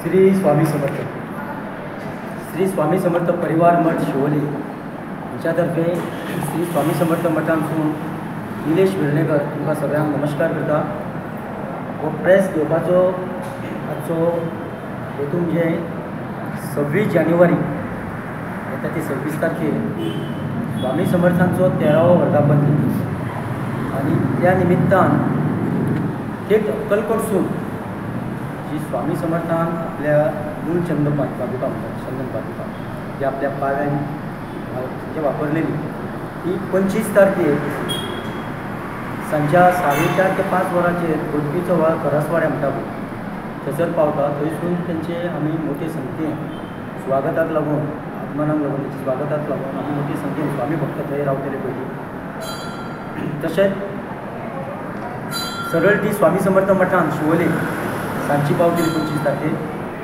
श्री स्वामी समर्थ. श्री स्वामी समर्थ परिवार मठ शिवोली यांच्यातर्फे श्री स्वामी समर्थ मठांसून निलेश वेर्णेकर तुमकां सगळ्यांक नमस्कार करता. हो प्रेस घेवपाचो आजचो हेतू म्हणजे 26 जानेवारी येता ती 26 तारखेर स्वामी समर्थांचो 13वो वर्धापन दिन आणि त्या निमित्तान थेट अक्कलकोटसून जी स्वामी समर्थान आपल्या मूळ चंद पादुका म्हणतात, चंदन पादुका जी आपल्या पाव्यान जे वापरलेली ती 25 तारखेर सांच्या 4:30 ते 5 वरांचेर गोडपीचो व्हाळ करसवाड्या म्हणटा थंयसर पावता. थंयसून तेंचे आमी मोठे संख्येन स्वागताक लागून आगमनाक लागून तेंच्या स्वागताक लागून आमी मोठे संख्येन स्वामी भक्त थंय रावतले पयलीं. तशेंच सरळ ती स्वामी समर्थ मठान शिवोले सांची पावतली 25 तारखेर.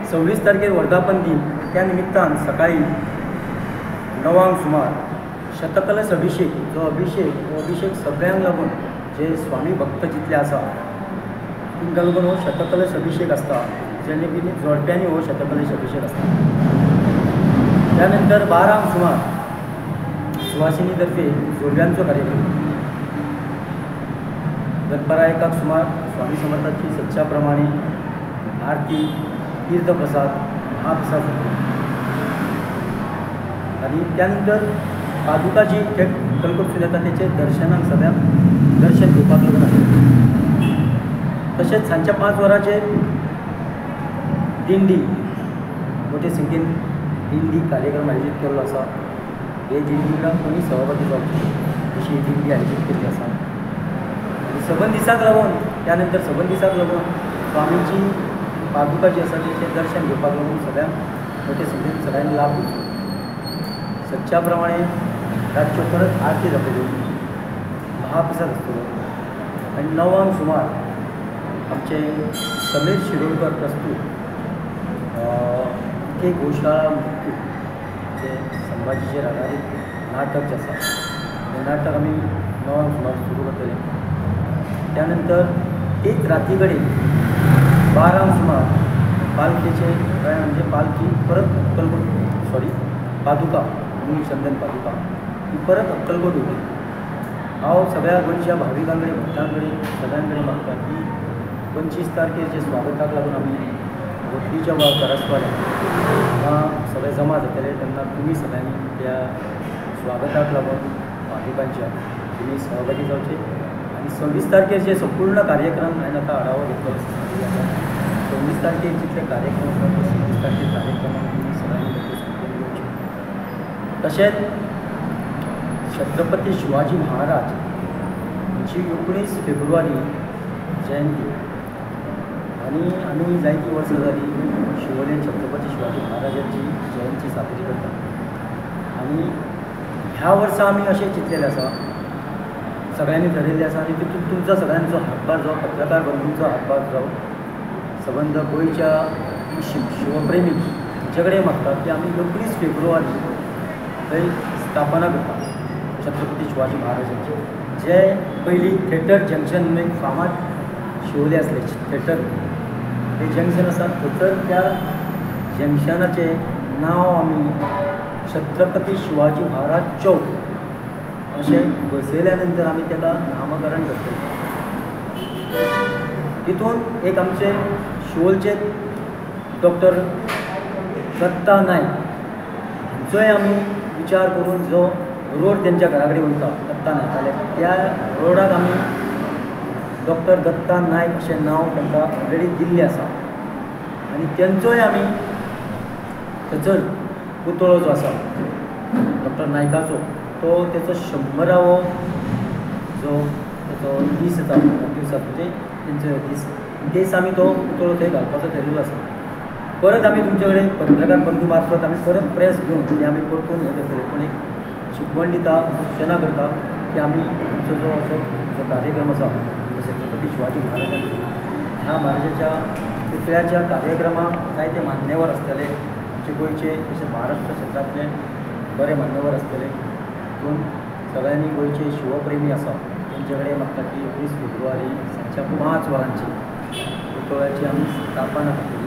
26 तारखेर वर्धापन दिन त्या निमित्तान सकाळी 9 सुमार शतकलश अभिषेक जो अभिषेक सगळ्यांक लागून जे स्वामी भक्त जितले आसा तांकां लागून हो शतकलश अभिषेक आसता. जेणे की जोडप्यांनी हो शतकलश अभिषेक आसता. त्यानंतर 12 सुमार सुवासिनी तर्फे जोडव्यांचो कार्यक्रम. दनपारा 1 सुमार स्वामी समर्थांची सच्चा प्रमाणे आरती, तीर्थप्रसाद, महाप्रसाद आणि त्यानंतर पादुका जी थेट अक्कलकोटसून येता तेचे दर्शनाक सगळ्यांक दर्शन घेवपाक लागून आसा. तशेंच सांच्या 5 वरांचेर दिंडी मोठे संख्येन दिंडी कार्यक्रम आयोजीत केल्लो आसा. हे दिंडीक कोणी सहभागी जावचे अशी दिंडी आयोजीत केल्ली आसा. आणि सबंद दिसाक लागून त्यानंतर सबंद दिसाक लागून स्वामींची पादुका जी आसा तेचें दर्शन घेवपाक लागून सगळ्यांक मोठे संख्येन सगळ्यांनी लाभ घेवचो. सच्च्या प्रमाणे रातच्यो परत आरती जातल्यो, महाप्रसाद आसतलो आनी 9 सुमार आमचे समीर शिरोडकर प्रस्तूत एक गोशाळा मृत्यू जे संभाजीचेर आधारीत नाटक जे आसा तें नाटक आमी 9 सुमार सुरू करतले. त्यानंतर तेच राती कडेन 12 सुमार पालखेचे म्हणजे पालखी परत पादुका मूळ चंदन पादुका ही परत अक्कलकोट होती. हांव सगळ्या गोंयच्या भाविकांकडे भक्तांकडे सगळ्यांकडे मागता की 25 तारखेचे स्वागताक लागून आमी गोठणीच्या व्हाळ करसवाड्या सगळे जमा जातले तेन्ना तुमी सगळ्यांनी त्या स्वागताक लागून भाविकांच्या तुमी सहभागी जावचे. आणि 26 तारखेचे संपूर्ण कार्यक्रम हांवें आतां आढावो घेतलो. 26 तारखेर जितले कार्यक्रम आसात ते 26 तारखेर कार्यक्रमाक तुमी सगळ्यांनी संख्येन येवचे. तशेंच छत्रपती शिवाजी महाराज हांची 19 फेब्रुवारी जयंती आणि आमी जायतीं वर्सां जालीं शिवोलेन छत्रपती शिवाजी महाराजांची जयंती साजरी करतात. आणि ह्या वर्सा आमी अशें चिंतलेलें आसा, सगळ्यांनी ठरयल्लें आसा आनी तितून तुमचो सगळ्यांचो हातभार जावं, पत्रकार बंधूंचो हातभार जावं, सबंद गोंयच्या शिवप्रेमी हांचे कडेन मागतात की आमी 19 फेब्रुवारी थंय स्थापना करता छत्रपती शिवाजी महाराजांची. जे पयलीं थिएटर जंक्शन म्हणून एक फामाद शिवोले आसले थिएटर, ते जंक्शन आसा थंयसर त्या जंक्शनाचें नांव आमी छत्रपती शिवाजी महाराज चौक अशें बसयल्या नंतर आमी ताका नामकरण करतले. तितून एक आमचे शिवोलचे डॉक्टर दत्ता नायक हांचोय आमी विचार करून जो रोड तेंच्या घरा कडेन वयता दत्ता नायकाले त्या रोडाक आमी डॉक्टर दत्ता नायक अशें नांव तांकां ऑलरेडी दिल्लें आसा. आनी तेंचोय आमी थंयसर पुतळो जो आसा डॉक्टर नायकाचो तो तेचो 100वो जो तेचो दीस येता दिवसाक म्हणजे तेंचो दीस आमी तो पुतळो थंय घालपाचो थारिल्लो आसा. परत आमी तुमचे कडेन पत्रकार बंधू मार्फत आमी परत प्रेस घेवन ते आमी परतून हे करतले. पूण एक शिकवण दिता, सूचना करता की आमी आमचो जो असो जो कार्यक्रम आसा छत्रपती शिवाजी महाराजांचो ह्या महाराजाच्या पुतळ्याच्या कार्यक्रमाक जायते मान्यवर आसतले आमचे गोंयचे तशेंच महाराष्ट्र क्षेत्रांतले बरे मान्यवर आसतले. पूण सगळ्यांनी गोंयचे शिवप्रेमी आसा तेंचे कडेन मागता की 19 फेब्रुवारी सांच्या 5 वरांची पुतळ्याची आमी स्थापना करतली.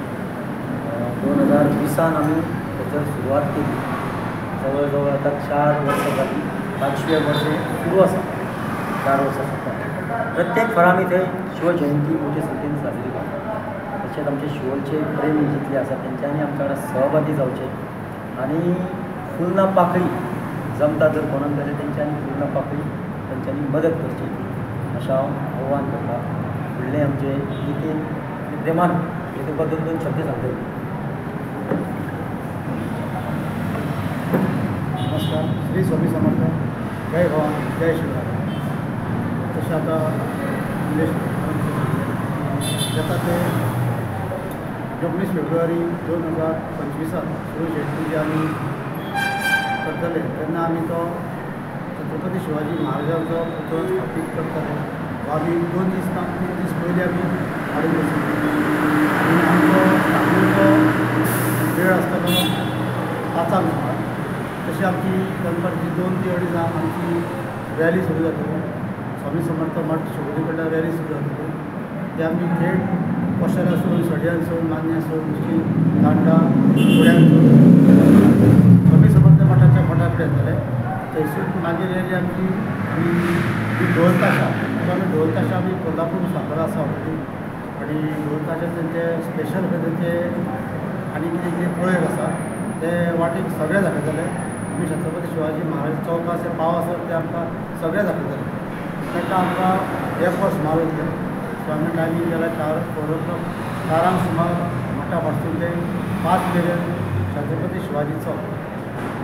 2020 आम्ही त्याच्यावर सुरुवात केली. जवळजवळ आता 4 वर्ष झाली. 5वे वर्ष सुरू आसा. 4 वर्सां सुद्धा प्रत्येक फळांनी थंय शिवजयंती मोठ्या संख्येन साजरी करता. तशेंच आमचे शिवचे प्रेमी जितले आसा तेंच्यांनी आमच्या वांगडा सहभागी जावचें आनी फुलना पाकळी जमता जर कोणाक जाल्यार तेंच्यांनी फुलना पाकळी तेंच्यांनी मदत करची अशें हांव आव्हान करतां. फुडले आमचे नितीन विद्यमान हेतू बद्दल 2 शब्द सांगतले. नमस्कार. श्री स्वामी समर्थ. जय भवान, जय शिवराय. तशें आतां इंग्लीश येता ते 19 फेब्रुवारी 2025 शिवजयंती जी आमी करतले तेन्ना आमी तो छत्रपती शिवाजी महाराजांचो पुतळो स्थापीत करतले. आमी 2 दीस ना 3 दीस पयलीं आमी हाडून बसतले आनी आमचो स्थापनेचो वेळ आसतलो 5 सुमार. तशी आमची दनपारची 2 ते 2:30 आमची रॅली सुरू जातली. स्वामी समर्थ मठ शिवोली कडल्यान रॅली सुरू जातली. ते आमी थेट कोशेरासून सड्यांसून मान्यासून नुस्ती दांडा फुड्यांसून स्वामी समर्थ मठाच्या मठा कडेन येतले. थंयसून मागीर रॅली आमची आमी ढोल ताशा आमी ढोल ताशा आमी कोल्हापूर साखर आसा ऑलरेडी आनी ढोल ताशा तेंचे स्पेशल तेंचे आनी कितें कितें प्रयोग आसा ते वाटेक सगळे दाखयतले. आमी छत्रपती शिवाजी महाराज चौक आसा पाव आसा ते आमकां सगळे दाखयतले. ताका आमकां 1 वर्स सुमार वयतले. सो आमी टायमींग गेल्यार 4 सुमार मठा पासून ते 5 मेरेन छत्रपती शिवाजी चौक.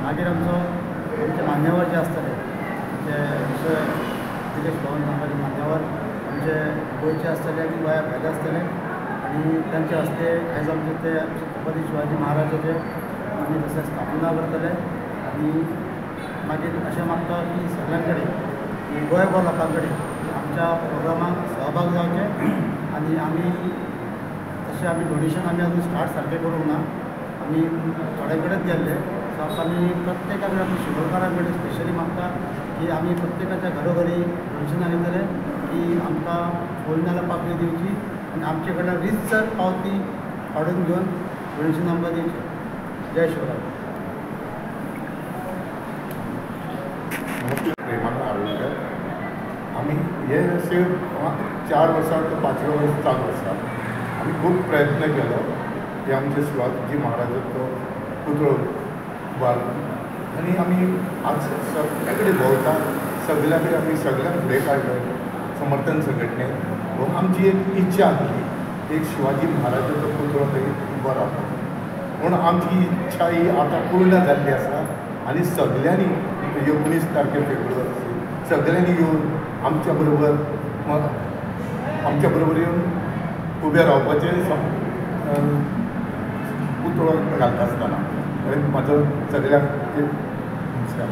मागीर आमचे मान्यवर जे आसतले ते निलेश भवन नांवाचे मान्यवर आमचे गोंयचे आसतले आनी गोंया भायले आसतले आनी तांचे हस्ते आयज आमचे ते छत्रपती शिवाजी महाराजाचे आमी तशें स्थापना करतले. आनी मागीर अशें मागता की सगळ्यां कडेन गोंयभर लोकां कडेन आमच्या प्रोग्रामाक सहभाग जावचे आनी आमी तशें आमी डोनेशन आमी आजून स्टार्ट सारकें करूंक ना. आमी थोडे कडेन गेल्ले. सो आमी प्रत्येका कडेन आमी शिरोडकारां कडेन स्पेशली मागता की आमी प्रत्येकाच्या घरोघरी डोनेशन घालतले की आमकां फूल नाल्ला पाकळी दिवची आनी आमचे कडल्यान रितसर पावती हाडून घेवन डोनेशन आमकां दिवचें. जय शिवराय. प्रेमान आरोग्य आमी हे अशे 4 वर्सां ते 5वें वर्स चालू आसा. आमी खूब प्रयत्न केलो की आमचे शिवाजी महाराजाचो पुतळो उबारलो आनी आमी आज सगळे कडेन भोंवता. सगळ्या कडेन आमी सगळ्यांक फुडें काडलें समर्थन संघटनेन. हो आमची एक इच्छा आसली एक शिवाजी महाराजाचो पुतळो थंय उबो रावपाचो. पूण आमची इच्छा ही आतां पूर्ण जाल्ली आसा आनी सगळ्यांनी 19 तारखे फेब्रुवारी सगळ्यांनी येवन आमच्या बरोबर येवन उबे रावपाचें पुतळो घालता आसतना म्हाजो सगळ्यांक नमस्कार.